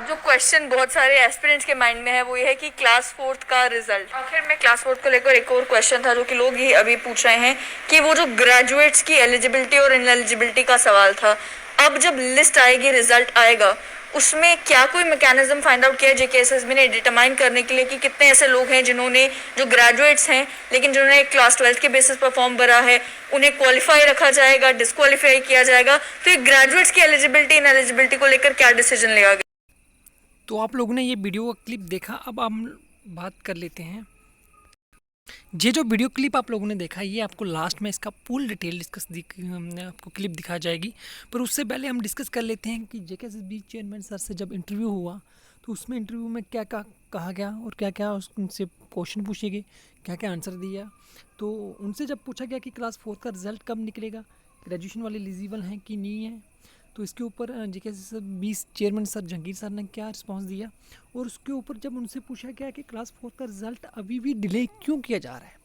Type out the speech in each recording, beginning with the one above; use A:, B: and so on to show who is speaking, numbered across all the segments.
A: जो क्वेश्चन बहुत सारे एस्पिरेंट्स के माइंड में है वो ये है कि क्लास फोर्थ का रिजल्ट। आखिर में क्लास फोर्थ को लेकर एक और क्वेश्चन था जो कि लोग ही अभी पूछ रहे हैं कि वो जो ग्रेजुएट्स की एलिजिबिलिटी और इनएलिजिबिलिटी का सवाल था, अब जब लिस्ट आएगी, रिजल्ट आएगा, उसमें क्या कोई मैकेनिज्म फाइंड आउट किया जेकेएसएसबी ने डिटरमाइन करने के लिए कि कितने ऐसे लोग हैं जिन्होंने, जो ग्रेजुएट्स हैं लेकिन जिन्होंने क्लास 12 के बेसिस पर फॉर्म भरा है, उन्हें क्वालिफाई रखा जाएगा, डिस्क्वालीफाई किया जाएगा? तो ये ग्रेजुएट्स की एलिजिबिलिटी इन एलिजिबिलिटी को लेकर क्या डिसीजन लिया गया?
B: तो आप लोगों ने ये वीडियो का क्लिप देखा। अब हम बात कर लेते हैं। ये जो वीडियो क्लिप आप लोगों ने देखा, ये आपको लास्ट में इसका फुल डिटेल आपको क्लिप दिखा जाएगी। पर उससे पहले हम डिस्कस कर लेते हैं कि जेकेएसएसबी चेयरमैन सर से जब इंटरव्यू हुआ तो उसमें इंटरव्यू में क्या क्या कहा गया और क्या क्या उनसे क्वेश्चन पूछे गए, क्या क्या आंसर दिया। तो उनसे जब पूछा गया कि क्लास 4 का रिज़ल्ट कब निकलेगा, ग्रेजुएशन वाले एलिजिबल हैं कि नहीं है, तो इसके ऊपर JKSSB chairman sir Jahangir sir ने क्या रिस्पांस दिया। और उसके ऊपर जब उनसे पूछा गया कि क्लास 4 का रिज़ल्ट अभी भी डिले क्यों किया जा रहा है,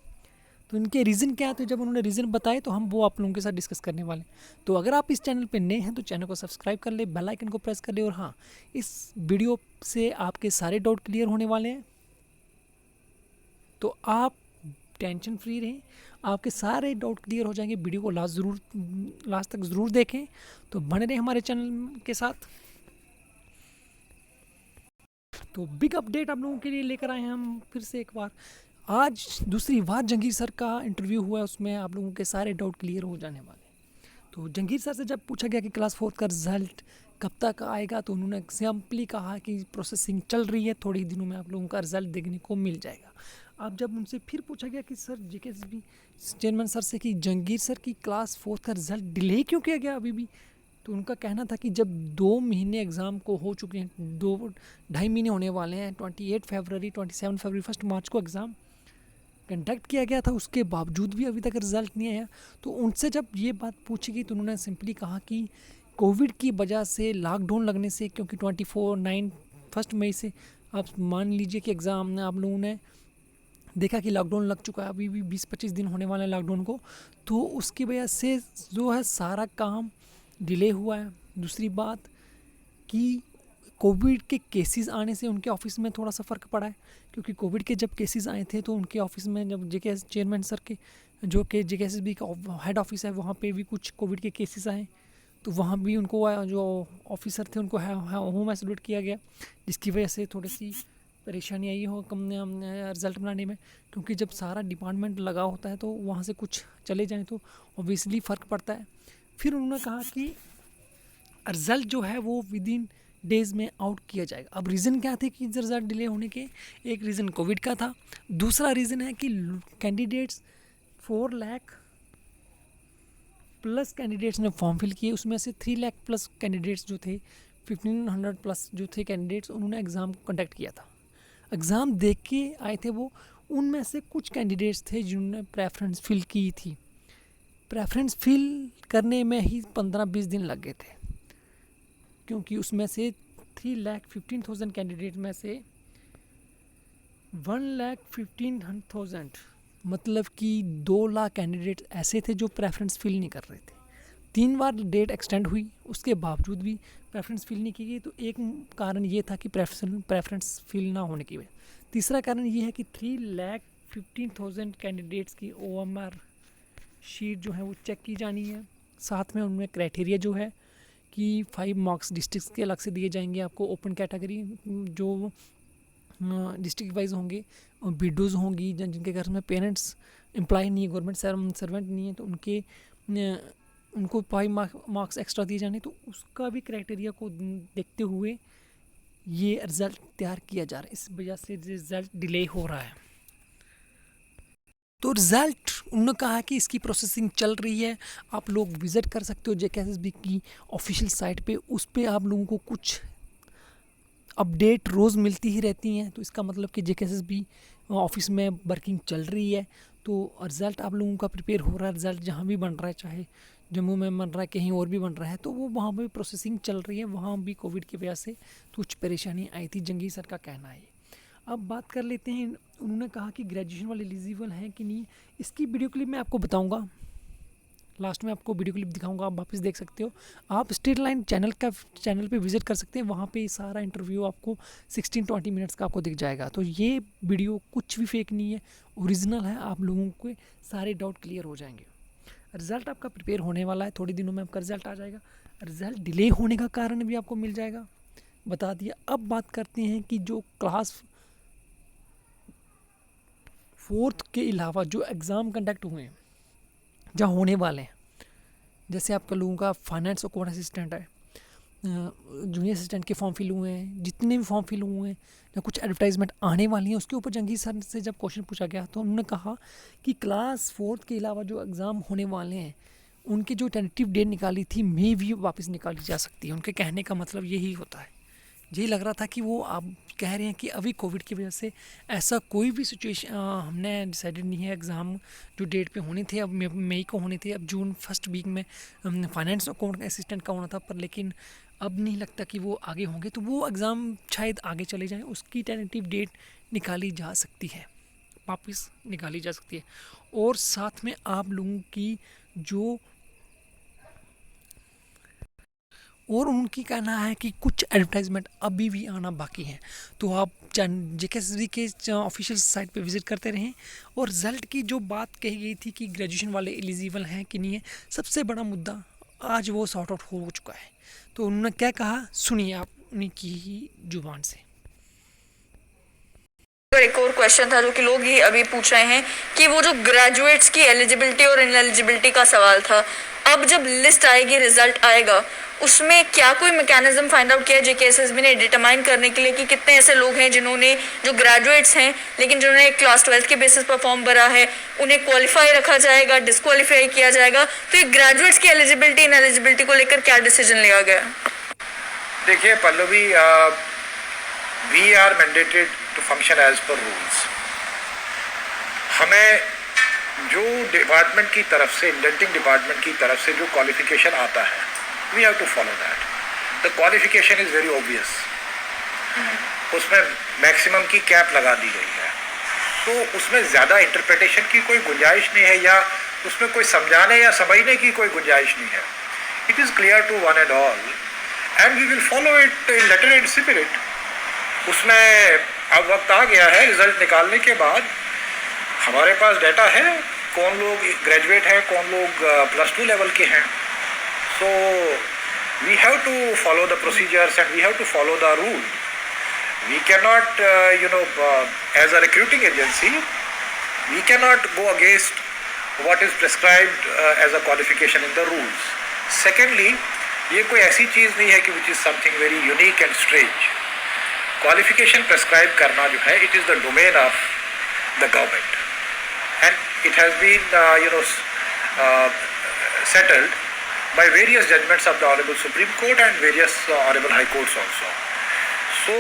B: तो इनके रीज़न क्या है, तो जब उन्होंने रीज़न बताए तो हम वो आप लोगों के साथ डिस्कस करने वाले हैं। तो अगर आप इस चैनल पे नए हैं तो चैनल को सब्सक्राइब कर ले, बेल आइकन को प्रेस कर ले। और हाँ, इस वीडियो से आपके सारे डाउट क्लियर होने वाले हैं, तो आप टेंशन फ्री रहें, आपके सारे डाउट क्लियर हो जाएंगे। वीडियो को लास्ट तक ज़रूर देखें। तो बने रहें हमारे चैनल के साथ। तो बिग अपडेट आप लोगों के लिए लेकर आए हैं हम फिर से एक बार। आज दूसरी बार जहांगीर सर का इंटरव्यू हुआ है, उसमें आप लोगों के सारे डाउट क्लियर हो जाने वाले हैं। तो जहांगीर सर से जब पूछा गया कि क्लास 4 का रिज़ल्ट कब तक आएगा, तो उन्होंने सिंपली कहा कि प्रोसेसिंग चल रही है, थोड़े ही दिनों में आप लोगों का रिज़ल्ट देखने को मिल जाएगा। अब जब उनसे फिर पूछा गया कि सर जेकेएसएसबी चेयरमैन सर से कि जहांगीर सर की क्लास 4 का रिज़ल्ट डिले क्यों किया गया अभी भी, तो उनका कहना था कि जब 2 महीने एग्ज़ाम को हो चुके हैं, 2-2.5 महीने होने वाले हैं, 28 फरवरी 27 फरवरी 1 मार्च को एग्ज़ाम कंडक्ट किया गया था, उसके बावजूद भी अभी तक रिज़ल्ट नहीं आया। तो उनसे जब ये बात पूछी गई तो उन्होंने सिंपली कहा कि कोविड की वजह से, लॉकडाउन लगने से, क्योंकि 1 मई से आप मान लीजिए कि एग्ज़ाम आप लोगों ने देखा कि लॉकडाउन लग चुका है, अभी भी 20-25 दिन होने वाले हैं लॉकडाउन को, तो उसकी वजह से जो है सारा काम डिले हुआ है। दूसरी बात कि कोविड के केसेस आने से उनके ऑफिस में थोड़ा सा फ़र्क पड़ा है, क्योंकि कोविड के जब केसेस आए थे तो उनके ऑफिस में, जब जेकेएस चेयरमैन सर के जो कि जेकेएसएसबी का हेड ऑफिस है, वहाँ पे भी कुछ कोविड के केसेस आए, तो वहाँ भी उनको जो ऑफिसर थे उनको होम आइसोलेट किया गया, जिसकी वजह से थोड़ी सी परेशानी आई हो कम रिज़ल्ट बनाने में। क्योंकि जब सारा डिपार्टमेंट लगा होता है तो वहाँ से कुछ चले जाएँ तो ऑब्वियसली फ़र्क पड़ता है। फिर उन्होंने कहा कि रिज़ल्ट जो है वो विद इन डेज़ में आउट किया जाएगा। अब रीज़न क्या थे कि रिज़ल्ट डिले होने के? एक रीज़न कोविड का था, दूसरा रीज़न है कि कैंडिडेट्स 4 लाख प्लस कैंडिडेट्स ने फॉर्म फिल किए, उसमें से 3 लाख प्लस कैंडिडेट्स जो थे, 1500 प्लस जो थे कैंडिडेट्स, उन्होंने एग्ज़ाम कंडक्ट किया था, एग्ज़ाम देख के आए थे वो। उनमें से कुछ कैंडिडेट्स थे जिन्होंने प्रेफरेंस फिल की थी, प्रेफरेंस फिल करने में ही 15-20 दिन लग गए थे, क्योंकि उसमें से 3,15,000 कैंडिडेट में से 1,15,000 मतलब कि 2 लाख कैंडिडेट ऐसे थे जो प्रेफरेंस फिल नहीं कर रहे थे। 3 बार डेट एक्सटेंड हुई, उसके बावजूद भी प्रेफरेंस फिल नहीं की गई। तो एक कारण ये था कि प्रेफरेंस फिल ना होने की वजह। तीसरा कारण ये है कि 3,15,000 कैंडिडेट्स की OMR शीट जो है वो चेक की जानी है। साथ में उनमें क्राइटेरिया जो है कि 5 मार्क्स डिस्ट्रिक्ट के अलग से दिए जाएंगे आपको, ओपन कैटेगरी जो डिस्ट्रिक्ट वाइज होंगे, और विडोज़ होंगी जिनके घर में पेरेंट्स एम्प्लॉय नहीं है, गवर्नमेंट सर्वेंट नहीं है, तो उनको 5 मार्क्स एक्स्ट्रा दिए जाने। तो उसका भी क्राइटेरिया को देखते हुए ये रिज़ल्ट तैयार किया जा रहा है, इस वजह से रिज़ल्ट डिले हो रहा है। तो रिज़ल्ट उन्होंने कहा कि इसकी प्रोसेसिंग चल रही है, आप लोग विज़िट कर सकते हो जेकेएसएसबी की ऑफिशियल साइट पे, उस पर आप लोगों को कुछ अपडेट रोज़ मिलती ही रहती हैं। तो इसका मतलब कि जेकेएसएसबी ऑफिस में वर्किंग चल रही है। तो रिज़ल्ट आप लोगों का प्रिपेयर हो रहा है, रिज़ल्ट जहाँ भी बन रहा है, चाहे जम्मू में बन रहा है, कहीं और भी बन रहा है, तो वो वहाँ पर प्रोसेसिंग चल रही है। वहाँ भी कोविड की वजह से कुछ परेशानी आई थी, जहांगीर सर का कहना है। अब बात कर लेते हैं, उन्होंने कहा कि ग्रेजुएशन वाले एलिजिबल हैं कि नहीं। इसकी वीडियो क्लिप मैं आपको बताऊंगा, लास्ट में आपको वीडियो क्लिप दिखाऊंगा, आप वापस देख सकते हो। आप स्ट्रेट लाइन चैनल पे विजिट कर सकते हैं, वहाँ पे सारा इंटरव्यू आपको 16-20 मिनट्स का आपको दिख जाएगा। तो ये वीडियो कुछ भी फेक नहीं है, ओरिजिनल है। आप लोगों के सारे डाउट क्लियर हो जाएंगे। रिज़ल्ट आपका प्रिपेयर होने वाला है, थोड़ी दिनों में आपका रिज़ल्ट आ जाएगा। रिज़ल्ट डिले होने का कारण भी आपको मिल जाएगा, बता दिया। अब बात करते हैं कि जो क्लास 4th के अलावा जो एग्ज़ाम कंडक्ट हुए हैं, जहाँ होने वाले हैं, जैसे आपका लोगों का फाइनेंस अकाउंट असिस्टेंट है, जूनियर असिस्टेंट के फॉर्म फिल हुए हैं, जितने भी फॉर्म फिल हुए हैं, या कुछ एडवर्टाइजमेंट आने वाली हैं, उसके ऊपर जंगीर सर से जब क्वेश्चन पूछा गया तो उन्होंने कहा कि क्लास 4th के अलावा जो एग्ज़ाम होने वाले हैं, उनकी जो टेंटेटिव डेट निकाली थी मे भी वापस निकाली जा सकती है। उनके कहने का मतलब यही होता है। यही लग रहा था कि वो आप कह रहे हैं कि अभी कोविड की वजह से ऐसा कोई भी सिचुएशन हमने डिसाइडेड नहीं है। एग्ज़ाम जो डेट पे होने थे, अब मई को होने थे, अब जून फर्स्ट वीक में फाइनेंस अकाउंट असिस्टेंट का होना था, पर लेकिन अब नहीं लगता कि वो आगे होंगे। तो वो एग्ज़ाम शायद आगे चले जाएँ, उसकी टेंटेटिव डेट निकाली जा सकती है, वापस निकाली जा सकती है। और साथ में आप लोगों की जो और उनकी कहना है कि कुछ एडवर्टाइजमेंट अभी भी आना बाकी है। तो आप JKSSB के ऑफिशियल साइट पे विज़िट करते रहें। और रिज़ल्ट की जो बात कही गई थी कि ग्रेजुएशन वाले एलिजिबल हैं कि नहीं है, सबसे बड़ा मुद्दा आज वो सॉर्ट आउट हो चुका है। तो उन्होंने क्या कहा, सुनिए आप उन्हीं की ही जुबान से।
A: एक और क्वेश्चन था जो कि लोग ही अभी पूछ रहे हैं कि वो जो ग्रेजुएट्स की एलिजिबिलिटी और इनएलिजिबिलिटी का सवाल था, अब जब लिस्ट आएगी, रिजल्ट आएगा, उसमें क्या कोई मैकेनिज्म फाइंड आउट किया JKSSB ने डिटरमाइन करने के लिए कि कितने ऐसे लोग हैं जिन्होंने, जो ग्रेजुएट्स हैं लेकिन जिन्होंने क्लास 12th के बेसिस पर फॉर्म भरा है, उन्हें क्वालिफाई रखा जाएगा, डिस्क्वालीफाई किया जाएगा? तो ये ग्रेजुएट्स की एलिजिबिलिटी इनएलिजिबिलिटी को लेकर क्या डिसीजन लिया गया?
C: देखिए Pallavi, we are mandated to function as per rules. हमें जो डिपार्टमेंट की तरफ से, इंडेंटिंग डिपार्टमेंट की तरफ से जो क्वालिफिकेशन आता है, we have to follow that. The qualification is very obvious, उसमें मैक्सिमम की कैप लगा दी गई है, तो उसमें ज़्यादा इंटरप्रिटेशन की कोई गुंजाइश नहीं है, या उसमें कोई समझाने या समझने की कोई गुंजाइश नहीं है। It is clear to one and all and we will follow it in letter and spirit. उसमें अब वक्त आ गया है, रिजल्ट निकालने के बाद हमारे पास डाटा है कौन लोग ग्रेजुएट हैं, कौन लोग +2 लेवल के हैं। So we have to follow the procedures and we have to follow the rule. We can not as a recruiting agency, we can not go against what is prescribed as a qualification in the rules. Secondly, ये कोई ऐसी चीज़ नहीं है कि which is something very unique and strange. Qualification prescribe करना जो है, it is the domain of the government and it has been settled by various judgments of the Honorable Supreme Court and various Honorable High Courts also. So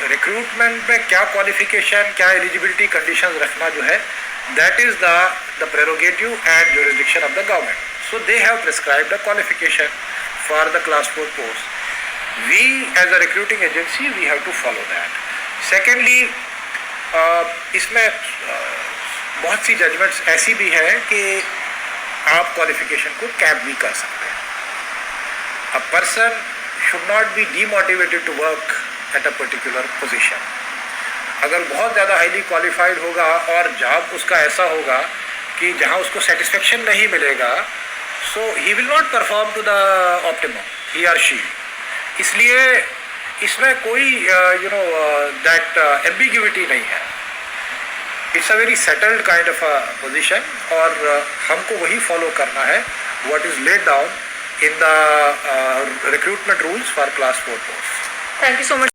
C: recruitment में क्या qualification, क्या eligibility conditions रखना जो है, that is the prerogative and jurisdiction of the government. So they have prescribed a qualification for the class 4 post. We as a recruiting agency, we have to follow that. Secondly, इसमें बहुत सी judgements ऐसी भी है कि आप qualification को cap भी कर सकते हैं। A person should not be demotivated to work at a particular position. अगर बहुत ज़्यादा हाईली क्वालिफाइड होगा और जॉब उसका ऐसा होगा कि जहां उसको सेटिस्फेक्शन नहीं मिलेगा, so he will not perform to the optimum, he और शी। इसलिए इसमें कोई दैट एम्बिग्यूटी नहीं है। It's a very settled kind of a position और हमको वही फॉलो करना है what is laid down in the recruitment rules for class 4 post.
A: Thank you so much.